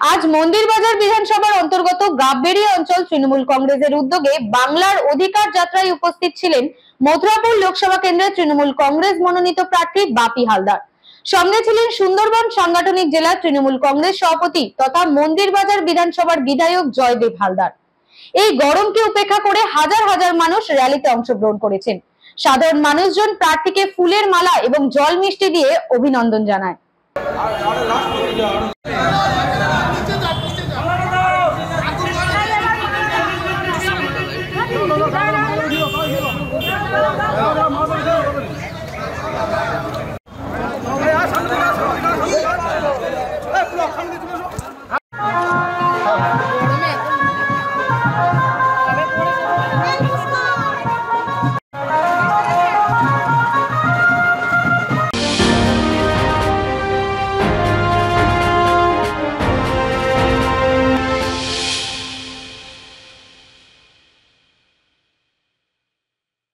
আজ মন্দিরবাজার বিধানসভার অন্তর্গত গাববেড়িয়া অঞ্চল তৃণমূল কংগ্রেসের উদ্যোগে বাংলার অধিকার যাত্রায় উপস্থিত ছিলেন মথুরাপুর লোকসভা কেন্দ্রের তৃণমূল কংগ্রেস মনোনীত প্রার্থী বাপি হালদার। সঙ্গে ছিলেন সুন্দরবন সাংগঠনিক জেলা তৃণমূল কংগ্রেস সভাপতি তথা মন্দিরবাজার বিধানসভার বিধায়ক জয়দেব হালদার। এই গরমকে উপেক্ষা করে হাজার হাজার মানুষ র্যালিতে অংশগ্রহণ করেছেন। সাধারণ মানুষজন প্রার্থীকে ফুলের মালা এবং জল মিষ্টি দিয়ে অভিনন্দন জানায়।